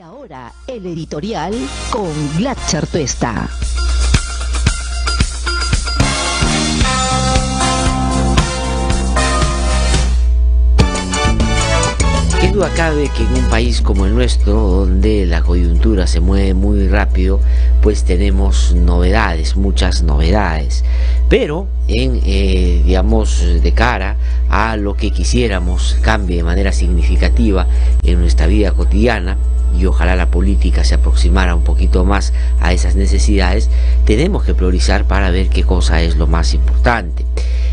Y ahora, el editorial con Glatzer Tuesta. Qué duda cabe que en un país como el nuestro, donde la coyuntura se mueve muy rápido, pues tenemos novedades, muchas novedades. Pero digamos, de cara a lo que quisiéramos cambie de manera significativa en nuestra vida cotidiana, y ojalá la política se aproximara un poquito más a esas necesidades, tenemos que priorizar para ver qué cosa es lo más importante.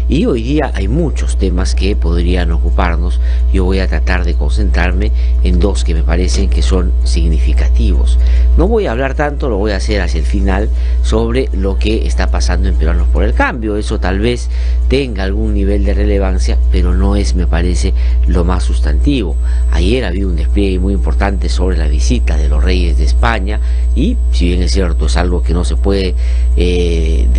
Y hoy día hay muchos temas que podrían ocuparnos. Yo voy a tratar de concentrarme en dos que me parecen que son significativos. No voy a hablar tanto, lo voy a hacer hacia el final, sobre lo que está pasando en Peruanos por el Cambio. Eso tal vez tenga algún nivel de relevancia, pero no es, me parece, lo más sustantivo. Ayer había un despliegue muy importante sobre la visita de los reyes de España, y si bien es cierto, es algo que no se puede,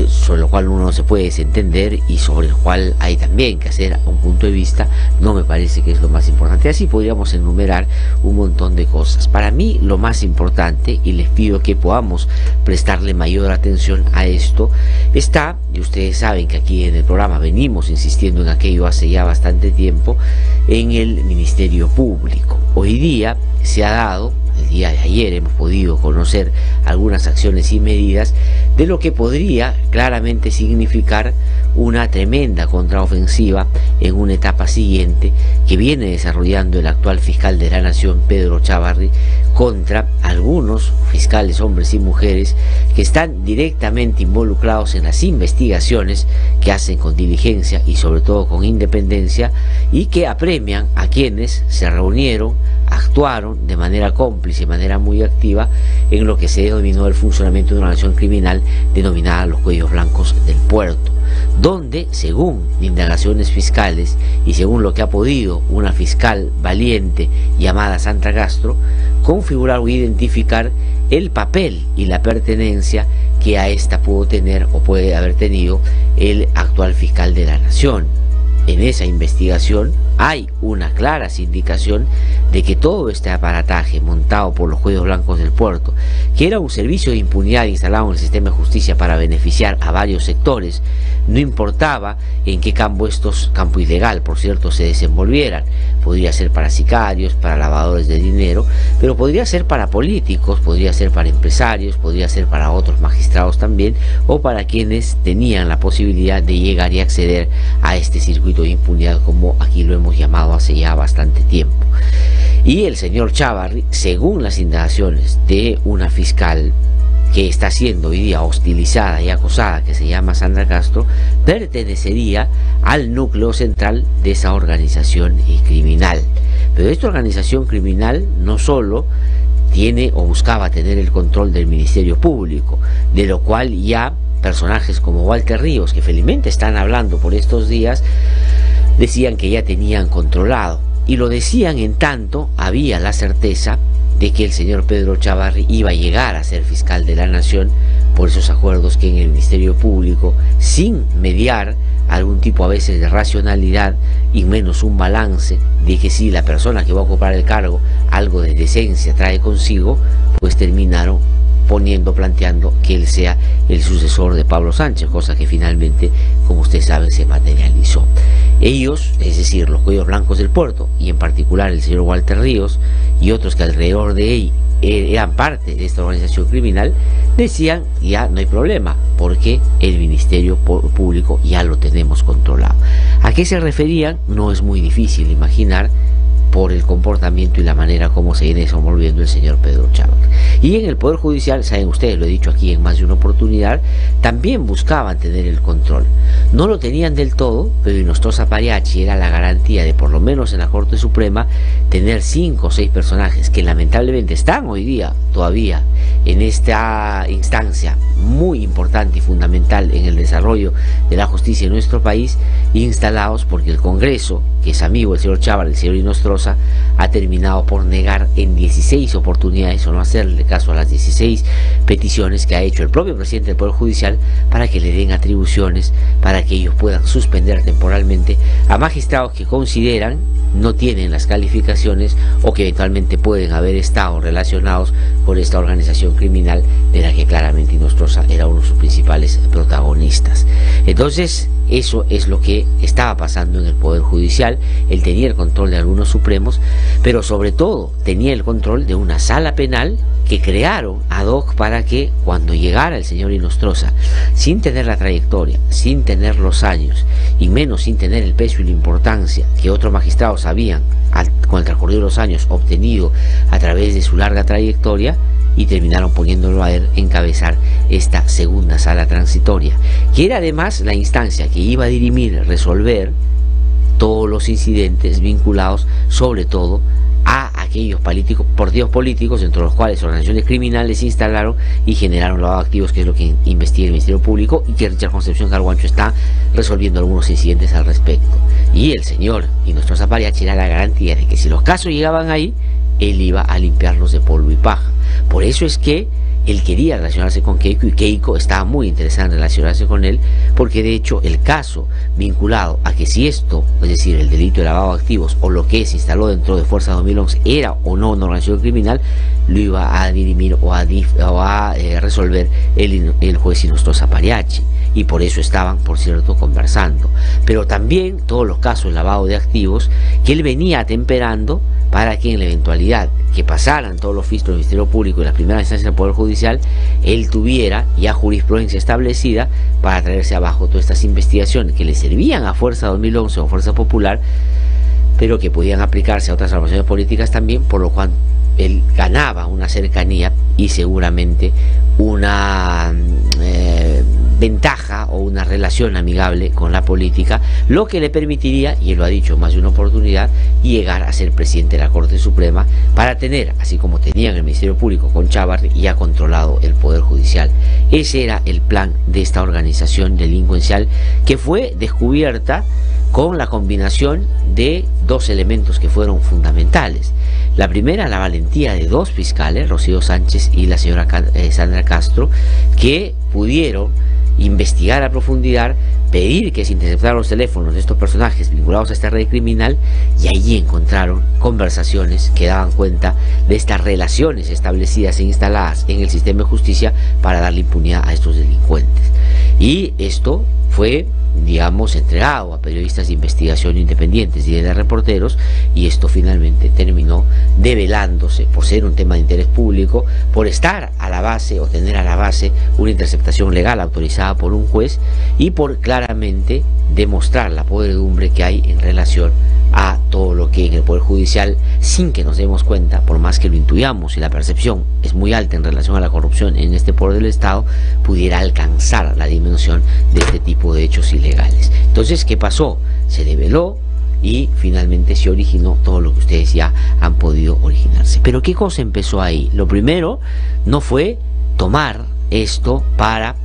sobre lo cual uno no se puede desentender y sobre el cual hay también que hacer un punto de vista, no me parece que es lo más importante. Así podríamos enumerar un montón de cosas. Para mí lo más importante, y les pido que podamos prestarle mayor atención a esto, está, y ustedes saben que aquí en el programa venimos insistiendo en aquello hace ya bastante tiempo, en el Ministerio Público. Hoy día se ha dado, el día de ayer hemos podido conocer algunas acciones y medidas de lo que podría claramente significar una tremenda contraofensiva en una etapa siguiente que viene desarrollando el actual fiscal de la Nación, Pedro Chávarri, contra algunos fiscales, hombres y mujeres, que están directamente involucrados en las investigaciones que hacen con diligencia y sobre todo con independencia, y que apremian a quienes se reunieron, actuaron de manera cómplice, de manera muy activa, en lo que se denominó el funcionamiento de una organización criminal denominada los Cuellos Blancos del Puerto, donde, según indagaciones fiscales y según lo que ha podido una fiscal valiente llamada Sandra Castro, configurar o identificar el papel y la pertenencia que a esta pudo tener o puede haber tenido el actual fiscal de la Nación. En esa investigación hay una clara indicación de que todo este aparataje montado por los Cuellos Blancos del Puerto, que era un servicio de impunidad instalado en el sistema de justicia para beneficiar a varios sectores, no importaba en qué campo ilegal, por cierto, se desenvolvieran. Podría ser para sicarios, para lavadores de dinero, pero podría ser para políticos, podría ser para empresarios, podría ser para otros magistrados también, o para quienes tenían la posibilidad de llegar y acceder a este circuito de impunidad, como aquí lo hemos llamado hace ya bastante tiempo. Y el señor Chávarri, según las indagaciones de una fiscal que está siendo hoy día hostilizada y acosada, que se llama Sandra Castro, pertenecería al núcleo central de esa organización criminal. Pero esta organización criminal no solo tiene o buscaba tener el control del Ministerio Público, de lo cual ya personajes como Walter Ríos, que felizmente están hablando por estos días, decían que ya tenían controlado, y lo decían en tanto había la certeza de que el señor Pedro Chávarri iba a llegar a ser fiscal de la Nación por esos acuerdos que en el Ministerio Público, sin mediar algún tipo a veces de racionalidad y menos un balance de que si la persona que va a ocupar el cargo algo de decencia trae consigo, pues terminaron planteando que él sea el sucesor de Pablo Sánchez, cosa que finalmente, como usted sabe, se materializó. Ellos, es decir, los Cuellos Blancos del Puerto, y en particular el señor Walter Ríos y otros que alrededor de él eran parte de esta organización criminal, decían: ya no hay problema, porque el Ministerio Público ya lo tenemos controlado. ¿A qué se referían? No es muy difícil imaginar, por el comportamiento y la manera como se viene desenvolviendo el señor Pedro Chávarri. Y en el Poder Judicial, saben ustedes, lo he dicho aquí en más de una oportunidad, también buscaban tener el control. No lo tenían del todo, pero Inostosa Pariachi era la garantía de, por lo menos en la Corte Suprema, tener 5 o 6 personajes que lamentablemente están hoy día todavía en esta instancia muy importante y fundamental en el desarrollo de la justicia en nuestro país, instalados porque el Congreso, que es amigo del señor Chávarri, el señor Inostroza, ha terminado por negar en 16 oportunidades o no hacerle caso a las 16 peticiones que ha hecho el propio presidente del Poder Judicial para que le den atribuciones, para que ellos puedan suspender temporalmente a magistrados que consideran no tienen las calificaciones o que eventualmente pueden haber estado relacionados con esta organización criminal de la que claramente Inostroza era uno de sus principales protagonistas. Entonces, eso es lo que estaba pasando en el Poder Judicial. Él tenía el control de algunos supremos, pero sobre todo tenía el control de una sala penal que crearon ad hoc para que cuando llegara el señor Inostroza, sin tener la trayectoria, sin tener los años y menos sin tener el peso y la importancia que otros magistrados habían con el transcurrir de los años obtenido a través de su larga trayectoria, y terminaron poniéndolo a él encabezar esta segunda sala transitoria, que era además la instancia que iba a dirimir, resolver todos los incidentes vinculados sobre todo a aquellos políticos, entre los cuales organizaciones criminales se instalaron y generaron lavado de activos, que es lo que investiga el Ministerio Público, y que Richard Concepción Carguancho está resolviendo algunos incidentes al respecto. Y el señor Inostroza Pariachi era la garantía de que si los casos llegaban ahí, él iba a limpiarlos de polvo y paja. Por eso es que él quería relacionarse con Keiko, y Keiko estaba muy interesada en relacionarse con él, porque de hecho el caso vinculado a que si esto, es decir, el delito de lavado de activos o lo que se instaló dentro de Fuerza 2011 era o no una organización criminal, lo iba a dirimir o a resolver el juez Inostroza Pariachi, y por eso estaban, por cierto, conversando. Pero también todos los casos de lavado de activos que él venía atemperando para que en la eventualidad que pasaran todos los filtros del Ministerio Público y las primeras instancias del Poder Judicial, él tuviera ya jurisprudencia establecida para traerse abajo todas estas investigaciones que le servían a Fuerza 2011 o Fuerza Popular, pero que podían aplicarse a otras organizaciones políticas también, por lo cual él ganaba una cercanía y seguramente una ventaja o una relación amigable con la política, lo que le permitiría, y él lo ha dicho más de una oportunidad, llegar a ser presidente de la Corte Suprema para tener, así como tenían el Ministerio Público con Chávarri, ya controlado el Poder Judicial. Ese era el plan de esta organización delincuencial, que fue descubierta con la combinación de dos elementos que fueron fundamentales. La primera, la valentía de dos fiscales, Rocío Sánchez y la señora Sandra Castro, que pudieron investigar a profundidad, pedir que se interceptaran los teléfonos de estos personajes vinculados a esta red criminal, y allí encontraron conversaciones que daban cuenta de estas relaciones establecidas e instaladas en el sistema de justicia para darle impunidad a estos delincuentes. Y esto fue, digamos, entregado a periodistas de investigación independientes y de reporteros, y esto finalmente terminó develándose por ser un tema de interés público, por estar a la base o tener a la base una interceptación legal autorizada por un juez, y por claramente demostrar la podredumbre que hay en relación a todo lo que en el Poder Judicial, sin que nos demos cuenta, por más que lo intuyamos y la percepción es muy alta en relación a la corrupción en este poder del Estado, pudiera alcanzar la dimensión de este tipo de hechos ilegales. Entonces, ¿qué pasó? Se develó y finalmente se originó todo lo que ustedes ya han podido originarse. Pero ¿qué cosa empezó ahí? Lo primero no fue tomar esto para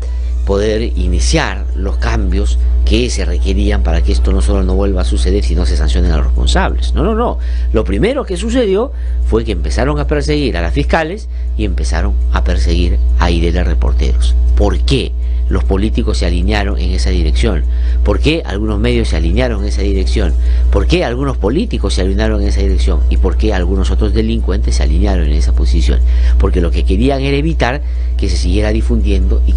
poder iniciar los cambios que se requerían para que esto no solo no vuelva a suceder, sino se sancionen a los responsables. No. Lo primero que sucedió fue que empezaron a perseguir a las fiscales y empezaron a perseguir a IDL Reporteros. ¿Por qué los políticos se alinearon en esa dirección? ¿Por qué algunos medios se alinearon en esa dirección? ¿Por qué algunos políticos se alinearon en esa dirección? ¿Y por qué algunos otros delincuentes se alinearon en esa posición? Porque lo que querían era evitar que se siguiera difundiendo y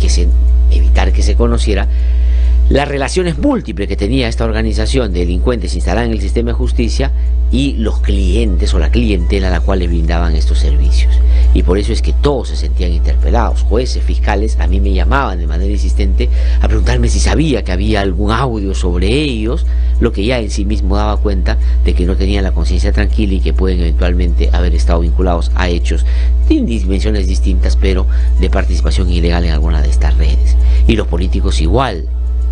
evitar que se conociera las relaciones múltiples que tenía esta organización de delincuentes instalada en el sistema de justicia y los clientes o la clientela a la cual le brindaban estos servicios. Y por eso es que todos se sentían interpelados. Jueces, fiscales, a mí me llamaban de manera insistente a preguntarme si sabía que había algún audio sobre ellos, lo que ya en sí mismo daba cuenta de que no tenían la conciencia tranquila y que pueden eventualmente haber estado vinculados a hechos de dimensiones distintas, pero de participación ilegal en alguna de estas redes. Y los políticos igual,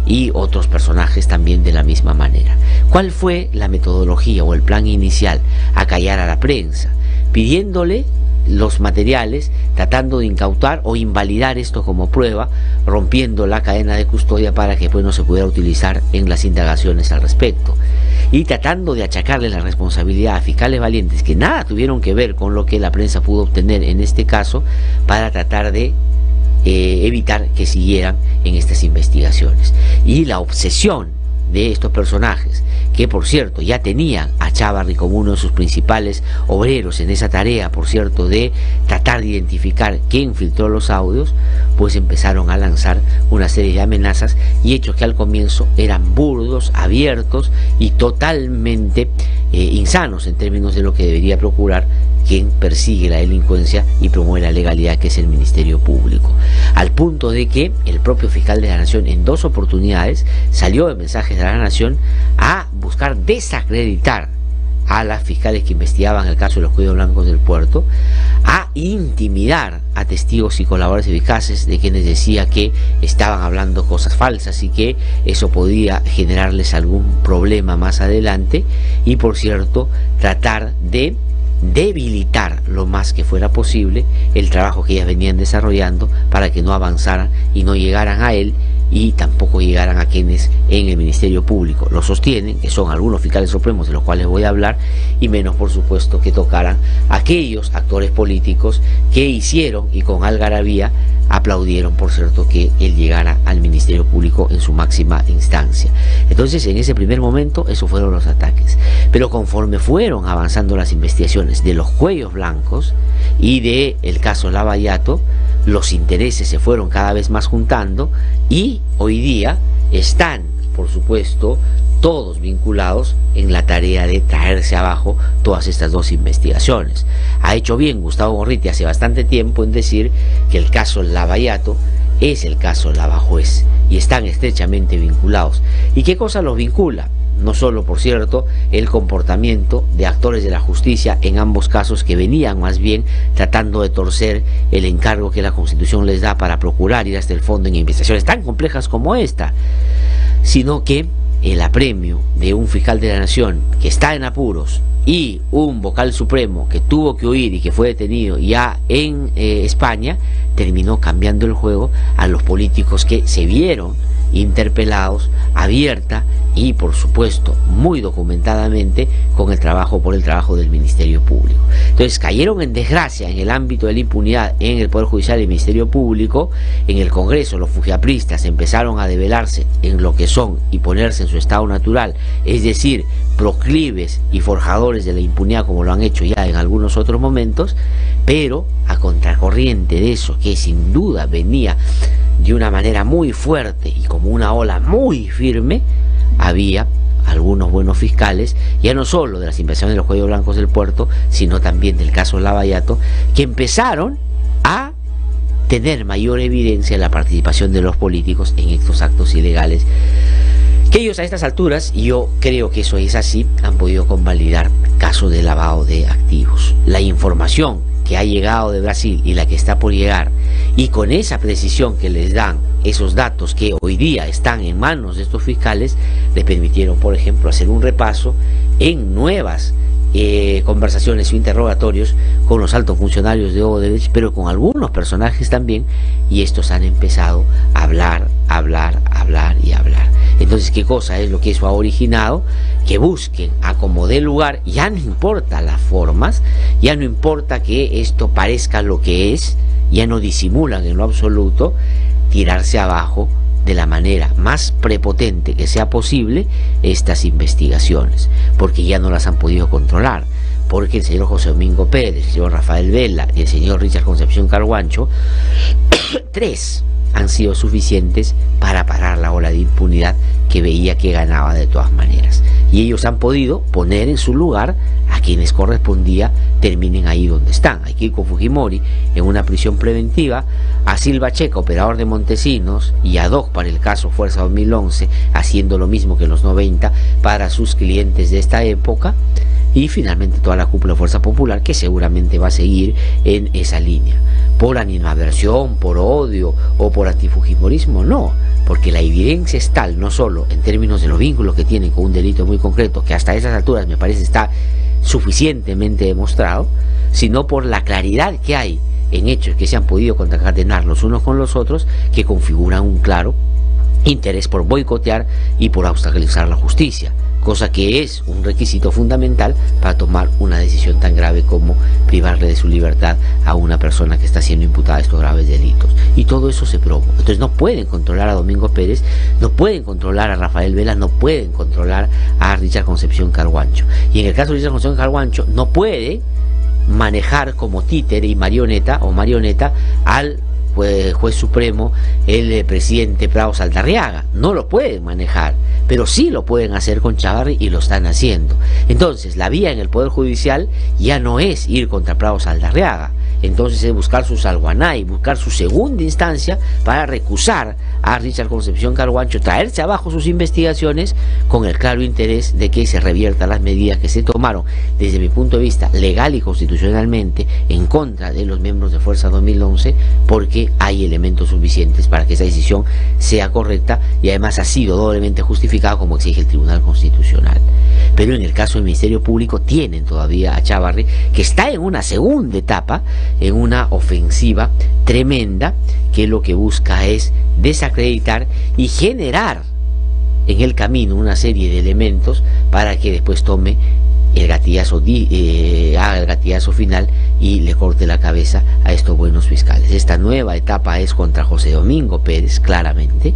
y otros personajes también de la misma manera. ¿Cuál fue la metodología o el plan inicial? Acallar a la prensa, pidiéndole los materiales, tratando de incautar o invalidar esto como prueba, rompiendo la cadena de custodia para que pues no se pudiera utilizar en las indagaciones al respecto, y tratando de achacarle la responsabilidad a fiscales valientes que nada tuvieron que ver con lo que la prensa pudo obtener en este caso, para tratar de evitar que siguieran en estas investigaciones. Y la obsesión de estos personajes, que por cierto ya tenían a Chávarri como uno de sus principales obreros en esa tarea, por cierto, de tratar de identificar quién filtró los audios, pues empezaron a lanzar una serie de amenazas y hechos que al comienzo eran burdos, abiertos y totalmente insanos en términos de lo que debería procurar quien persigue la delincuencia y promueve la legalidad, que es el Ministerio Público, al punto de que el propio fiscal de la Nación en 2 oportunidades salió de Mensajes de la Nación a buscar desacreditar a las fiscales que investigaban el caso de los cuellos blancos del puerto, a intimidar a testigos y colaboradores eficaces de quienes decía que estaban hablando cosas falsas y que eso podía generarles algún problema más adelante, y por cierto tratar de debilitar lo más que fuera posible el trabajo que ellas venían desarrollando para que no avanzaran y no llegaran a él, y tampoco llegaran a quienes en el Ministerio Público lo sostienen, que son algunos fiscales supremos de los cuales voy a hablar, y menos por supuesto que tocaran a aquellos actores políticos que hicieron y con algarabía aplaudieron, por cierto, que él llegara al Ministerio Público en su máxima instancia. Entonces, en ese primer momento, esos fueron los ataques. Pero conforme fueron avanzando las investigaciones de los cuellos blancos y de el caso Lavallato, los intereses se fueron cada vez más juntando, y hoy día están, por supuesto, todos vinculados en la tarea de traerse abajo todas estas 2 investigaciones. Ha hecho bien Gustavo Gorriti hace bastante tiempo en decir que el caso Lavallato es el caso Lavajuez, y están estrechamente vinculados. ¿Y qué cosa los vincula? No solo, por cierto, el comportamiento de actores de la justicia en ambos casos, que venían más bien tratando de torcer el encargo que la Constitución les da para procurar ir hasta el fondo en investigaciones tan complejas como esta, sino que el apremio de un fiscal de la Nación que está en apuros y un vocal supremo que tuvo que huir y que fue detenido ya en España, terminó cambiando el juego a los políticos que se vieron interpelados abierta y por supuesto muy documentadamente con el trabajo del Ministerio Público. Entonces cayeron en desgracia en el ámbito de la impunidad en el Poder Judicial y el Ministerio Público. En el Congreso los fujiapristas empezaron a develarse en lo que son y ponerse en su estado natural, es decir, proclives y forjadores de la impunidad, como lo han hecho ya en algunos otros momentos, pero a contracorriente de eso, que sin duda venía de una manera muy fuerte y como una ola muy firme, había algunos buenos fiscales, ya no solo de las investigaciones de los cuellos blancos del puerto, sino también del caso Lavallato, que empezaron a tener mayor evidencia en la participación de los políticos en estos actos ilegales, que ellos a estas alturas, y yo creo que eso es así, han podido convalidar casos de lavado de activos. La información que ha llegado de Brasil y la que está por llegar, y con esa precisión que les dan esos datos que hoy día están en manos de estos fiscales, les permitieron, por ejemplo, hacer un repaso en nuevas conversaciones o interrogatorios con los altos funcionarios de Odebrecht, pero con algunos personajes también, y estos han empezado a hablar. Entonces, ¿qué cosa es lo que eso ha originado? Que busquen a como dé lugar, ya no importa las formas, ya no importa que esto parezca lo que es, ya no disimulan en lo absoluto, tirarse abajo de la manera más prepotente que sea posible estas investigaciones, porque ya no las han podido controlar, porque el señor José Domingo Pérez, el señor Rafael Vela y el señor Richard Concepción Carguancho, 3 han sido suficientes para parar la ola de impunidad que veía que ganaba de todas maneras, y ellos han podido poner en su lugar a quienes correspondía terminen ahí donde están. A Keiko Fujimori en una prisión preventiva, a Silva Checa, operador de Montesinos, y a Doc para el caso Fuerza 2011, haciendo lo mismo que en los 90 para sus clientes de esta época, y finalmente toda la cúpula de Fuerza Popular, que seguramente va a seguir en esa línea. por animadversión, por odio o por antifujimorismo, no, porque la evidencia es tal, no solo en términos de los vínculos que tienen con un delito muy concreto, que hasta esas alturas me parece está suficientemente demostrado, sino por la claridad que hay en hechos que se han podido concatenar los unos con los otros, que configuran un claro interés por boicotear y por obstaculizar la justicia, cosa que es un requisito fundamental para tomar una decisión tan grave como privarle de su libertad a una persona que está siendo imputada de estos graves delitos. Y todo eso se probó. Entonces no pueden controlar a Domingo Pérez, no pueden controlar a Rafael Vela, no pueden controlar a Richard Concepción Carhuancho. Y en el caso de Richard Concepción Carhuancho, no puede manejar como títere y marioneta al juez supremo, el presidente Prado Saldarriaga. No lo pueden manejar, pero sí lo pueden hacer con Chávarri y lo están haciendo. Entonces la vía en el Poder Judicial ya no es ir contra Prado Saldarriaga, entonces es buscar su salguanay, buscar su segunda instancia para recusar a Richard Concepción Carhuancho, traerse abajo sus investigaciones con el claro interés de que se reviertan las medidas que se tomaron desde mi punto de vista legal y constitucionalmente en contra de los miembros de Fuerza 2011, porque hay elementos suficientes para que esa decisión sea correcta y además ha sido doblemente justificada como exige el Tribunal Constitucional. Pero en el caso del Ministerio Público tienen todavía a Chávarri, que está en una segunda etapa, en una ofensiva tremenda, que lo que busca es desacreditar y generar en el camino una serie de elementos para que después tome el gatillazo, haga el gatillazo final y le corte la cabeza a estos buenos fiscales. Esta nueva etapa es contra José Domingo Pérez, claramente,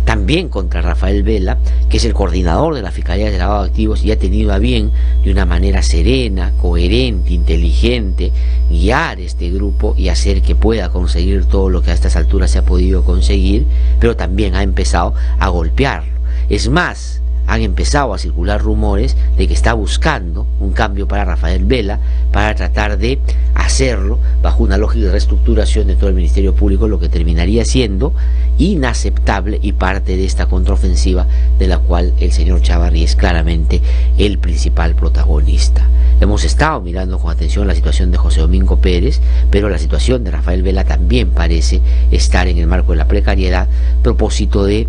también contra Rafael Vela, que es el coordinador de la Fiscalía de Lavado de Activos y ha tenido a bien, de una manera serena, coherente, inteligente, guiar este grupo y hacer que pueda conseguir todo lo que a estas alturas se ha podido conseguir, pero también ha empezado a golpearlo. Es más, han empezado a circular rumores de que está buscando un cambio para Rafael Vela, para tratar de hacerlo bajo una lógica de reestructuración de todo el Ministerio Público, lo que terminaría siendo inaceptable y parte de esta contraofensiva de la cual el señor Chávarri es claramente el principal protagonista. Hemos estado mirando con atención la situación de José Domingo Pérez, pero la situación de Rafael Vela también parece estar en el marco de la precariedad, propósito de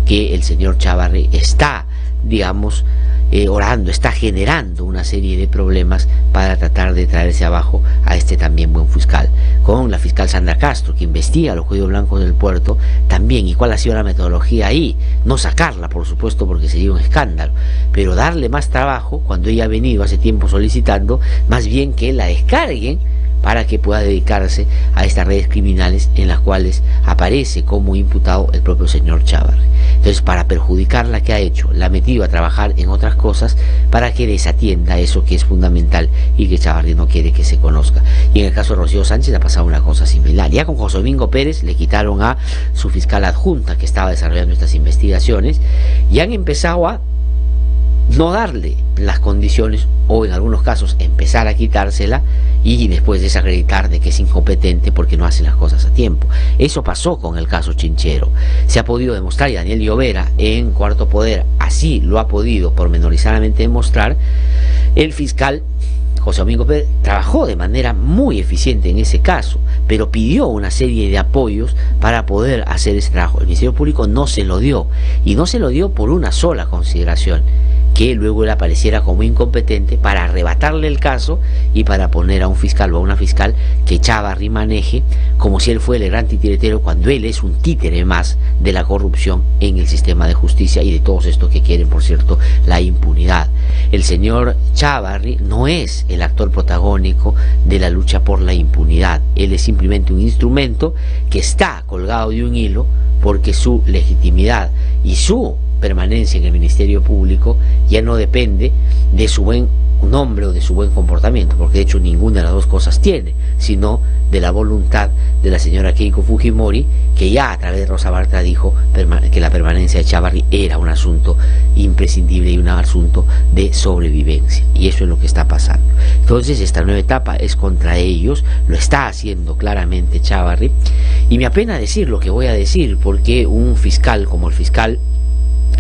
que el señor Chávarri está, digamos, orando, está generando una serie de problemas para tratar de traerse abajo a este también buen fiscal, con la fiscal Sandra Castro, que investiga los cuellos blancos del puerto también. ¿Y cuál ha sido la metodología ahí? No sacarla, por supuesto, porque sería un escándalo, pero darle más trabajo cuando ella ha venido hace tiempo solicitando, más bien que la descarguen para que pueda dedicarse a estas redes criminales en las cuales aparece como imputado el propio señor Chávarri. Entonces, para perjudicarla, ¿qué ha hecho? La ha metido a trabajar en otras cosas para que desatienda eso que es fundamental y que Chávarri no quiere que se conozca. Y en el caso de Rocío Sánchez ha pasado una cosa similar. Ya con José Domingo Pérez le quitaron a su fiscal adjunta que estaba desarrollando estas investigaciones y han empezado a no darle las condiciones, o en algunos casos empezar a quitársela y después desacreditar de que es incompetente porque no hace las cosas a tiempo. Eso pasó con el caso Chinchero. Se ha podido demostrar, y Daniel Llovera en Cuarto Poder así lo ha podido pormenorizadamente demostrar. El fiscal José Domingo Pérez trabajó de manera muy eficiente en ese caso, pero pidió una serie de apoyos para poder hacer ese trabajo. El Ministerio Público no se lo dio, y no se lo dio por una sola consideración: que luego él apareciera como incompetente para arrebatarle el caso y para poner a un fiscal o a una fiscal que Chávarri maneje como si él fuera el gran titiritero, cuando él es un títere más de la corrupción en el sistema de justicia y de todos estos que quieren, por cierto, la impunidad. El señor Chávarri no es el actor protagónico de la lucha por la impunidad. Él es simplemente un instrumento que está colgado de un hilo, porque su legitimidad y su permanencia en el Ministerio Público ya no depende de su buen nombre o de su buen comportamiento, porque de hecho ninguna de las dos cosas tiene, sino de la voluntad de la señora Keiko Fujimori, que ya a través de Rosa Bartra dijo que la permanencia de Chávarri era un asunto imprescindible y un asunto de sobrevivencia, y eso es lo que está pasando. Entonces esta nueva etapa es contra ellos, lo está haciendo claramente Chávarri, y me apena decir lo que voy a decir, porque un fiscal como el fiscal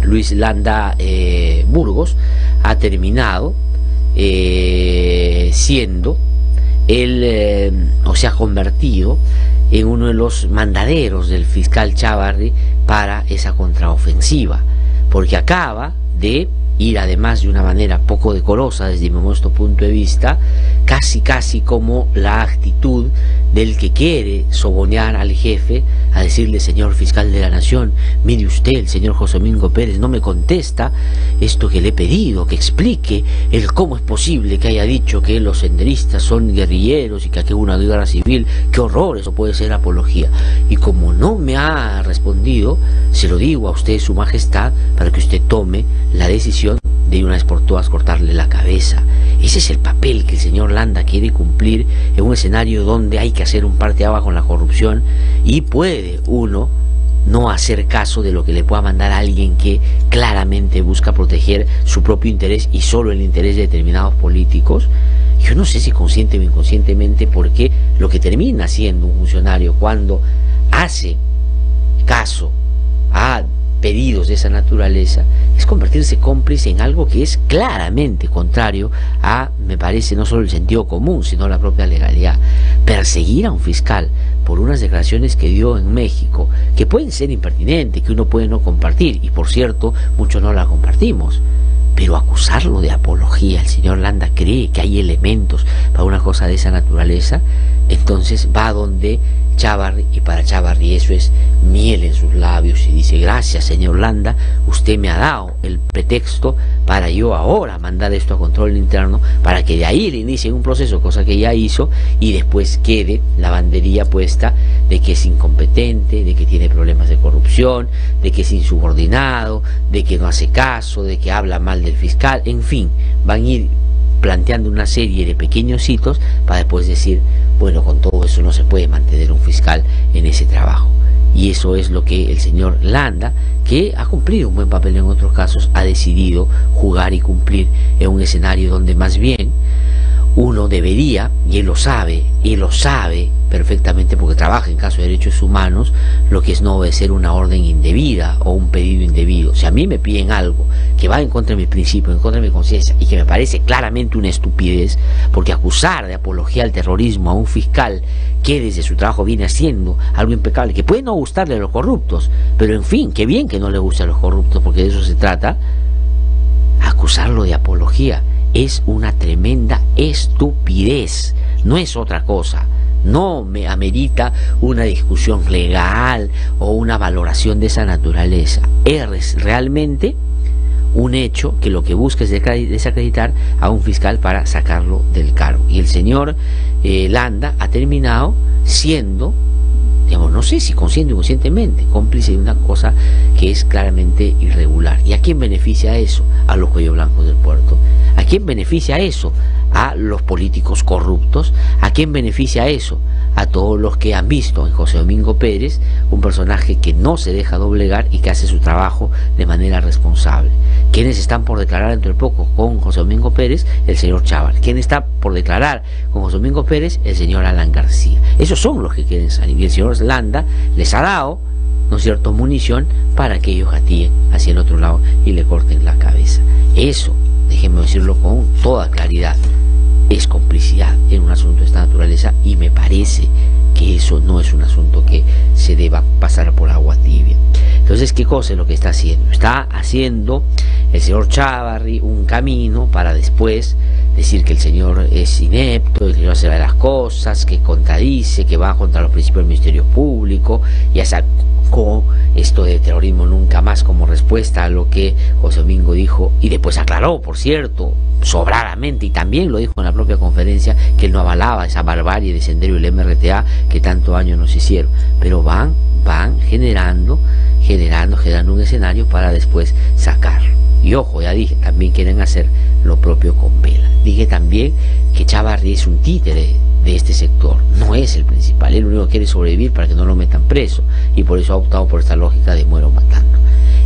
Luis Landa Burgos ha terminado siendo él se ha convertido en uno de los mandaderos del fiscal Chávarri para esa contraofensiva, porque acaba de ir, además de una manera poco decorosa desde mi modesto punto de vista, casi como la actitud del que quiere sobornar al jefe, a decirle: señor fiscal de la nación, mire usted, el señor José Domingo Pérez no me contesta esto que le he pedido, que explique el cómo es posible que haya dicho que los senderistas son guerrilleros y que aquí hubo una guerra civil, qué horror, eso puede ser apología. Y como no me ha respondido, se lo digo a usted, su majestad, para que usted tome la decisión de una vez por todas cortarle la cabeza. Ese es el papel que el señor Landa quiere cumplir en un escenario donde hay que hacer un parteaguas con la corrupción, y puede uno no hacer caso de lo que le pueda mandar a alguien que claramente busca proteger su propio interés y solo el interés de determinados políticos. Yo no sé si consciente o inconscientemente, porque lo que termina siendo un funcionario cuando hace caso a pedidos de esa naturaleza es convertirse cómplice en algo que es claramente contrario a, me parece, no solo el sentido común, sino la propia legalidad. Perseguir a un fiscal por unas declaraciones que dio en México, que pueden ser impertinentes, que uno puede no compartir, y por cierto, muchos no la compartimos, pero acusarlo de apología, el señor Landa cree que hay elementos para una cosa de esa naturaleza, entonces va donde Chávarri, y para Chávarri eso es miel en sus labios, y dice: gracias, señor Landa, usted me ha dado el pretexto para yo ahora mandar esto a control interno, para que de ahí le inicien un proceso, cosa que ya hizo, y después quede la banderilla puesta de que es incompetente, de que tiene problemas de corrupción, de que es insubordinado, de que no hace caso, de que habla mal del fiscal. En fin, van a ir planteando una serie de pequeños hitos para después decir: bueno, con todo eso no se puede mantener un fiscal en ese trabajo. Y eso es lo que el señor Landa, que ha cumplido un buen papel en otros casos, ha decidido jugar y cumplir en un escenario donde más bien uno debería, y él lo sabe perfectamente porque trabaja en caso de derechos humanos, lo que es no obedecer una orden indebida o un pedido indebido. Si a mí me piden algo que va en contra de mis principios, en contra de mi conciencia, y que me parece claramente una estupidez, porque acusar de apología al terrorismo a un fiscal que desde su trabajo viene haciendo algo impecable, que puede no gustarle a los corruptos, pero en fin, qué bien que no le guste a los corruptos, porque de eso se trata, acusarlo de apología es una tremenda estupidez, no es otra cosa. No me amerita una discusión legal o una valoración de esa naturaleza. Es realmente un hecho que lo que busca es desacreditar a un fiscal para sacarlo del cargo. Y el señor Landa ha terminado siendo, digamos, no sé si consciente o inconscientemente, cómplice de una cosa que es claramente irregular. ¿Y a quién beneficia eso? A los cuellos blancos del puerto. ¿A quién beneficia eso? A los políticos corruptos. ¿A quién beneficia eso? A todos los que han visto en José Domingo Pérez un personaje que no se deja doblegar y que hace su trabajo de manera responsable. ¿Quiénes están por declarar dentro de poco con José Domingo Pérez? El señor Chávarri. ¿Quién está por declarar con José Domingo Pérez? El señor Alan García. Esos son los que quieren salir. Y el señor Landa les ha dado, ¿no es cierto?, munición para que ellos gatillen hacia el otro lado y le corten la cabeza. Eso, déjenme decirlo con toda claridad, es complicidad en un asunto de esta naturaleza, y me parece que eso no es un asunto que se deba pasar por agua tibia. Entonces, ¿qué cosa es lo que está haciendo? Está haciendo el señor Chávarri un camino para después decir que el señor es inepto, que no hace las cosas, que contradice, que va contra los principios del Ministerio Público. Ya sacó esto de terrorismo nunca más como respuesta a lo que José Domingo dijo, y después aclaró, por cierto, sobradamente, y también lo dijo en la propia conferencia, que él no avalaba esa barbarie de Sendero y el MRTA que tanto daño nos hicieron. Pero van generando un escenario para después sacarlo. Y ojo, ya dije, también quieren hacer lo propio con Vela. Dije también que Chávarri es un títere de este sector, no es el principal. Él lo único que quiere es sobrevivir para que no lo metan preso, y por eso ha optado por esta lógica de muero matando.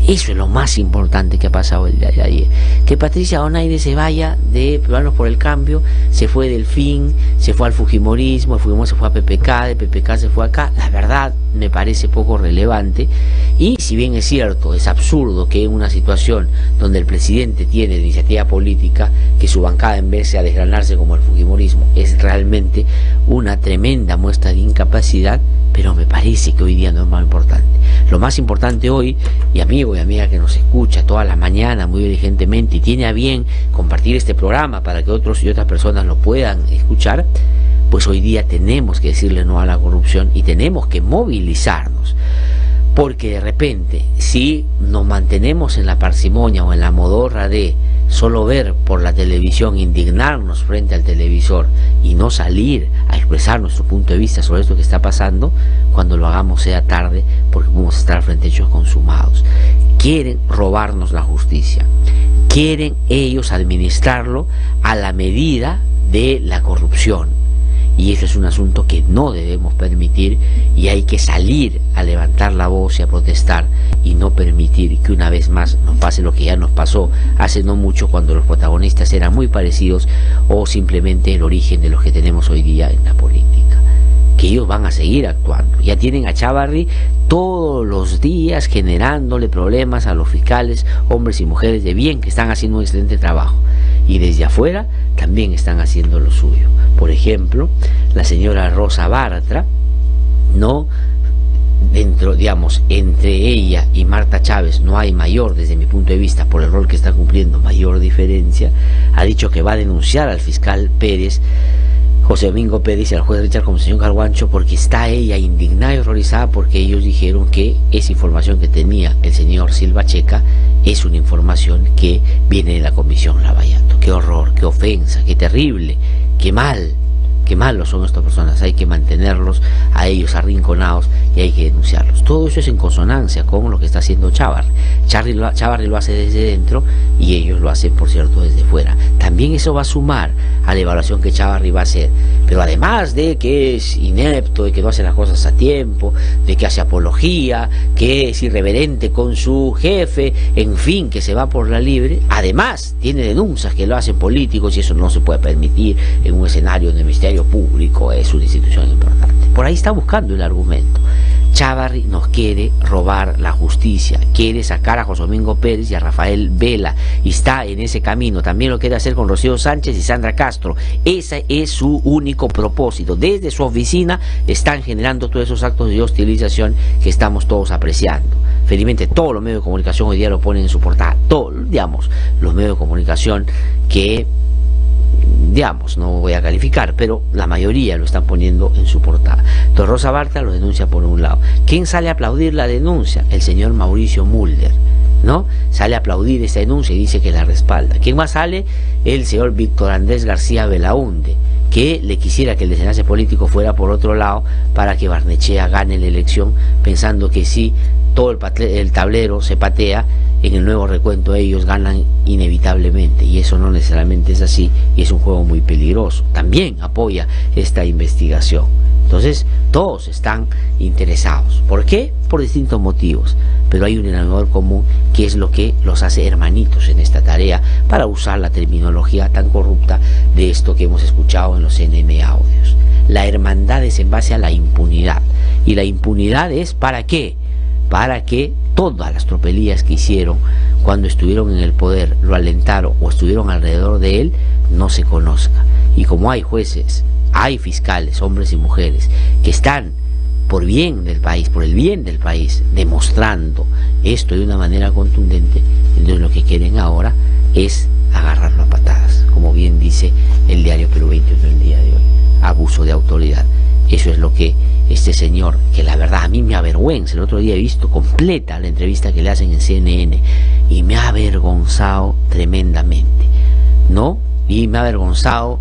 Eso es lo más importante que ha pasado el día de ayer. Que Patricia Donaire se vaya de Peruanos por el Cambio, se fue del FIN, se fue al Fujimorismo, el Fujimorismo se fue a PPK, de PPK se fue acá. La verdad me parece poco relevante. Y si bien es cierto, es absurdo que en una situación donde el presidente tiene iniciativa política, que su bancada en vez de desgranarse como el Fujimorismo, es realmente una tremenda muestra de incapacidad, pero me parece que hoy día no es más importante. Lo más importante hoy, y amigo y amiga que nos escucha todas las mañanas muy diligentemente y tiene a bien compartir este programa para que otros y otras personas lo puedan escuchar, pues hoy día tenemos que decirle no a la corrupción y tenemos que movilizarnos. Porque de repente, si nos mantenemos en la parsimonia o en la modorra de solo ver por la televisión, indignarnos frente al televisor y no salir a expresar nuestro punto de vista sobre esto que está pasando, cuando lo hagamos sea tarde, porque podemos estar frente a hechos consumados. Quieren robarnos la justicia, quieren ellos administrarlo a la medida de la corrupción. Y eso es un asunto que no debemos permitir, y hay que salir a levantar la voz y a protestar y no permitir que una vez más nos pase lo que ya nos pasó hace no mucho, cuando los protagonistas eran muy parecidos o simplemente el origen de los que tenemos hoy día en la política. Que ellos van a seguir actuando. Ya tienen a Chávarri todos los días generándole problemas a los fiscales, hombres y mujeres de bien, que están haciendo un excelente trabajo. Y desde afuera también están haciendo lo suyo. Por ejemplo, la señora Rosa Bartra, ¿no? Dentro, digamos, entre ella y Marta Chávez no hay mayor, desde mi punto de vista, por el rol que está cumpliendo, mayor diferencia. Ha dicho que va a denunciar al fiscal Pérez, José Domingo Pérez, y al juez Richard como señor Carguancho, porque está ella indignada y horrorizada porque ellos dijeron que esa información que tenía el señor Silva Checa es una información que viene de la Comisión Lavallato. Qué horror, qué ofensa, qué terrible, qué malos son estas personas. Hay que mantenerlos a ellos arrinconados y hay que denunciarlos. Todo eso es en consonancia con lo que está haciendo Chávarri. Chávarri lo hace desde dentro y ellos lo hacen, por cierto, desde fuera. También eso va a sumar a la evaluación que Chávarri va a hacer. Pero además de que es inepto, de que no hace las cosas a tiempo, de que hace apología, que es irreverente con su jefe, en fin, que se va por la libre, además tiene denuncias que lo hacen políticos, y eso no se puede permitir en un escenario donde el Ministerio Público es una institución importante. Por ahí está buscando el argumento. Chávarri nos quiere robar la justicia, quiere sacar a José Domingo Pérez y a Rafael Vela, y está en ese camino. También lo quiere hacer con Rocío Sánchez y Sandra Castro. Ese es su único propósito. Desde su oficina están generando todos esos actos de hostilización que estamos todos apreciando. Felizmente todos los medios de comunicación hoy día lo ponen en su portada. Todos, digamos, los medios de comunicación que, digamos, no voy a calificar, pero la mayoría lo están poniendo en su portada. Entonces Rosa Bartra lo denuncia por un lado. ¿Quién sale a aplaudir la denuncia? El señor Mauricio Mulder, ¿no? Sale a aplaudir esta denuncia y dice que la respalda. ¿Quién más sale? El señor Víctor Andrés García Belaúnde, que le quisiera que el desenlace político fuera por otro lado para que Barnechea gane la elección, pensando que si todo el tablero se patea, en el nuevo recuento ellos ganan inevitablemente, y eso no necesariamente es así, y es un juego muy peligroso. También apoya esta investigación. Entonces todos están interesados. ¿Por qué? Por distintos motivos, pero hay un denominador común, que es lo que los hace hermanitos en esta tarea, para usar la terminología tan corrupta de esto que hemos escuchado en los CNN audios. La hermandad es en base a la impunidad, y la impunidad es ¿para qué? Para que todas las tropelías que hicieron cuando estuvieron en el poder, lo alentaron o estuvieron alrededor de él, no se conozca. Y como hay jueces, hay fiscales, hombres y mujeres, que están por bien del país, por el bien del país, demostrando esto de una manera contundente, entonces lo que quieren ahora es agarrarlo a patadas, como bien dice el diario Perú 21 del día de hoy. Abuso de autoridad. Eso es lo que este señor, que la verdad a mí me avergüenza, el otro día he visto completa la entrevista que le hacen en CNN y me ha avergonzado tremendamente, ¿no? Y me ha avergonzado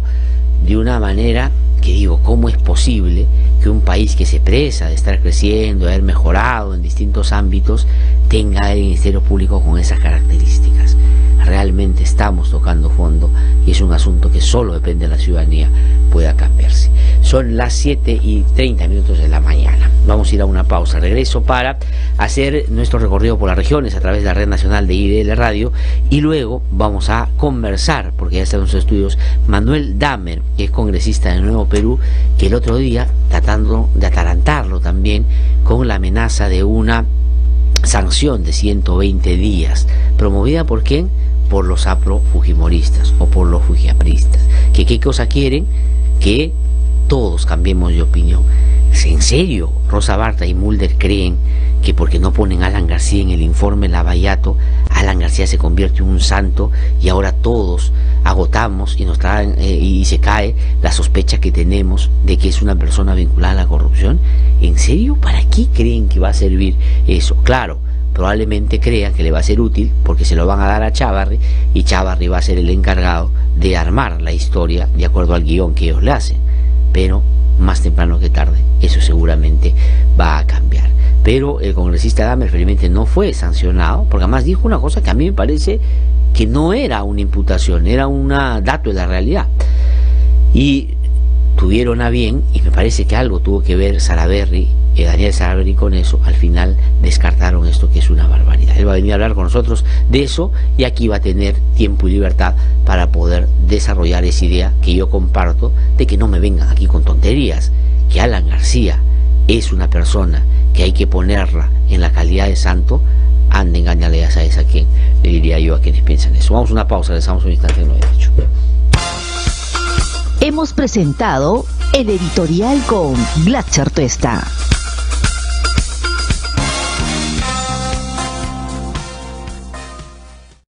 de una manera que digo, ¿cómo es posible que un país que se presa de estar creciendo, de haber mejorado en distintos ámbitos, tenga el Ministerio Público con esas características? Realmente estamos tocando fondo y es un asunto que solo depende de la ciudadanía pueda cambiarse. Son las 7:30 de la mañana. Vamos a ir a una pausa. Regreso para hacer nuestro recorrido por las regiones a través de la red nacional de IDL Radio, y luego vamos a conversar, porque ya está en nuestros estudios, Manuel Damer, que es congresista de Nuevo Perú, que el otro día, tratando de atarantarlo también con la amenaza de una sanción de 120 días, promovida ¿por quién? Por los afro-fujimoristas o por los fujiapristas. ¿Que qué cosa quieren? Que todos cambiemos de opinión. ¿En serio Rosa Bartra y Mulder creen que porque no ponen a Alan García en el informe Lavallato, Alan García se convierte en un santo y ahora todos agotamos y nos traen y se cae la sospecha que tenemos de que es una persona vinculada a la corrupción? ¿En serio? ¿Para qué creen que va a servir eso? Claro, probablemente crean que le va a ser útil porque se lo van a dar a Chávarri, y Chávarri va a ser el encargado de armar la historia de acuerdo al guión que ellos le hacen. Pero más temprano que tarde eso seguramente va a cambiar. Pero el congresista Damer felizmente no fue sancionado, porque además dijo una cosa que a mí me parece que no era una imputación, era un dato de la realidad. Y tuvieron a bien, y me parece que algo tuvo que ver Daniel Salaverry con eso. Al final descartaron esto, que es una barbaridad. Él va a venir a hablar con nosotros de eso, y aquí va a tener tiempo y libertad para poder desarrollar esa idea que yo comparto, de que no me vengan aquí con tonterías, que Alan García es una persona que hay que ponerla en la calidad de santo. Anda, engáñale, ya sabes a quién, le diría yo a quienes piensan eso. Vamos a una pausa, regresamos un instante en lo derecho. Hemos presentado el editorial con Glatzer Tuesta.